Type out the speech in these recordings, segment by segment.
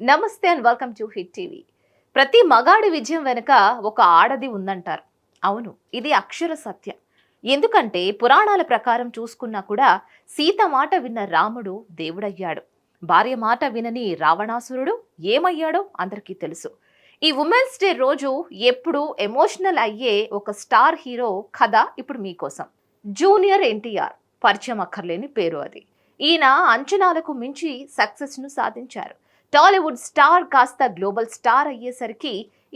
నమస్తే and welcome to hit TV. ప్రతి మగాడి విజయం వెనుక ఒక ఆడది ఉందంటారు. అవును, ఇది అక్షర సత్యం. ఎందుకంటే పురాణాల ప్రకారం చూసుకున్నా కూడా సీత మాట విన్న రాముడు దేవుడయ్యాడు. భార్య మాట వినని రావణాసురుడు ఏమయ్యాడో అందరికీ తెలుసు. ఈ ఉమెన్స్ డే రోజు ఎప్పుడు ఎమోషనల్ అయ్యే ఒక స్టార్ హీరో కథ ఇప్పుడు మీకోసం. జూనియర్ ఎన్టీఆర్ పరిచయం అక్కర్లేని పేరు అది. ఈయన అంచనాలకు మించి సక్సెస్ను సాధించారు. టాలీవుడ్ స్టార్ కాస్త గ్లోబల్ స్టార్ అయ్యేసరికి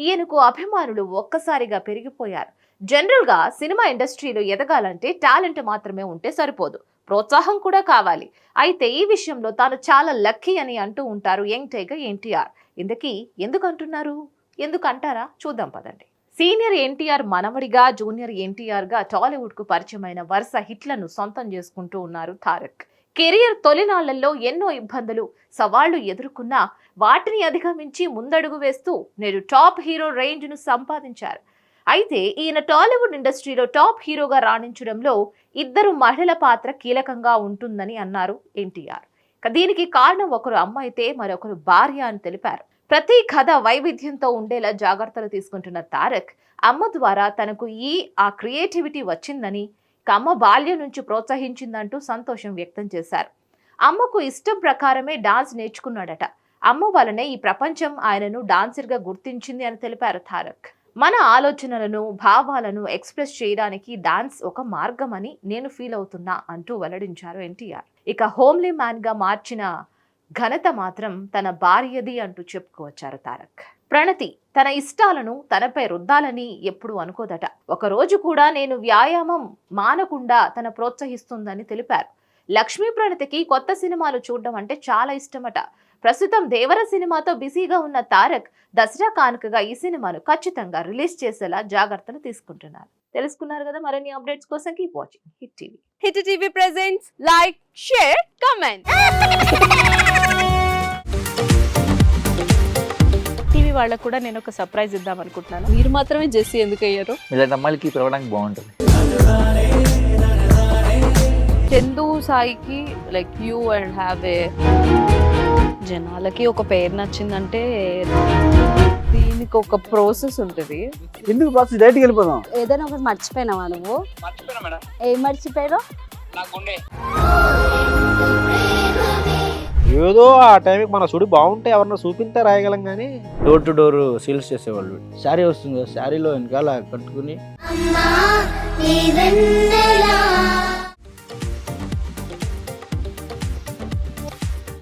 ఈయనకు అభిమానులు ఒక్కసారిగా పెరిగిపోయారు. జనరల్గా సినిమా ఇండస్ట్రీలో ఎదగాలంటే టాలెంట్ మాత్రమే ఉంటే సరిపోదు, ప్రోత్సాహం కూడా కావాలి. అయితే ఈ విషయంలో తాను చాలా లక్కీ అని అంటూ ఉంటారు యంగ్ టైగర్ ఎన్టీఆర్. ఇందుకీ ఎందుకు అంటున్నారు, ఎందుకు అంటారా చూద్దాం పదండి. సీనియర్ ఎన్టీఆర్ మనవడిగా జూనియర్ ఎన్టీఆర్గా టాలీవుడ్కు పరిచయమైన వరుస హిట్లను సొంతం చేసుకుంటూ ఉన్నారు తారక్. కెరియర్ తొలినాళ్లలో ఎన్నో ఇబ్బందులు, సవాళ్లు ఎదుర్కొన్నా వాటిని అధిగమించి ముందడుగు వేస్తూ నేడు టాప్ హీరో రేంజ్ను సంపాదించారు. అయితే ఈయన టాలీవుడ్ ఇండస్ట్రీలో టాప్ హీరోగా రాణించడంలో ఇద్దరు మహిళల పాత్ర కీలకంగా ఉంటుందని అన్నారు ఎన్టీఆర్. దీనికి కారణం ఒకరు అమ్మ అయితే మరొకరు భార్య అని తెలిపారు. ప్రతి కథ వైవిధ్యంతో ఉండేలా జాగ్రత్తలు తీసుకుంటున్న తారక్ అమ్మ ద్వారా తనకు ఆ క్రియేటివిటీ వచ్చిందని, అమ్మ బాల్యం నుంచి ప్రోత్సహించిందంటూ సంతోషం వ్యక్తం చేశారు. అమ్మకు ఇష్టం ప్రకారమే డాన్స్ నేర్చుకున్నాడట. అమ్మ వలనే ఈ ప్రపంచం ఆయనను డాన్సర్గా గుర్తించింది అని తెలిపారు తారక్. మన ఆలోచనలను, భావాలను ఎక్స్ప్రెస్ చేయడానికి డాన్స్ ఒక మార్గం అని నేను ఫీల్ అవుతున్నా అంటూ వెల్లడించారు ఎన్టీఆర్. ఇక హోమ్లీ మ్యాన్ గా మార్చిన ఘనత మాత్రం తన భార్యది అంటూ చెప్పుకోవచ్చారు తారక్. ప్రణతి తన ఇష్టాలను తనపై రుద్దాలని ఎప్పుడూ అనుకోదట. ఒకరోజు కూడా నేను వ్యాయామం మానకుండా తన ప్రోత్సహిస్తుందని తెలిపారు. లక్ష్మీ ప్రణతికి కొత్త సినిమాలు చూడడం అంటే చాలా ఇష్టమట. ప్రస్తుతం దేవర సినిమాతో బిజీగా ఉన్న తారక్ దసరా కానుకగా ఈ సినిమాను ఖచ్చితంగా రిలీజ్ చేసేలా జాగ్రత్తలు తీసుకుంటున్నారు. తెలుసుకున్నారు కదా, మరిన్ని అప్డేట్స్ కోసం keep watching hit TV. Hit TV presents like, share, comment. TV వాళ్ళకు కూడా నేను ఒక సర్ప్రైజ్ ఇద్దాం అనుకుంటున్నాను. మీరు మాత్రమే జెస్సీ ఎందుకు అయ్యారు? ఇలాంటి అమ్మాయిలకి పిలవడానికి బాగుంటుంది. చందు సాయికి like you and have a జనాలకి ఒక పేరు నచ్చిందంటే దీనికి ఒక ప్రాసెస్ ఉంటుంది. ఎందుకు ప్రాసెస్ డైరెక్ట్‌గా వెళ్ళిపోదాం. ఏదైనా ఒకటి మర్చిపోయినావా నువ్వు? ఏం మర్చిపోయావు? ఏదో ఆ టైంకి మన సుడి బాగుంటే ఎవరన్నా చూపిస్తే రాయగలం కానీ డోర్ టు డోర్ సేల్స్ చేసేవాళ్ళు. శారీ వస్తుంది, శారీలో వెనకాల కట్టుకుని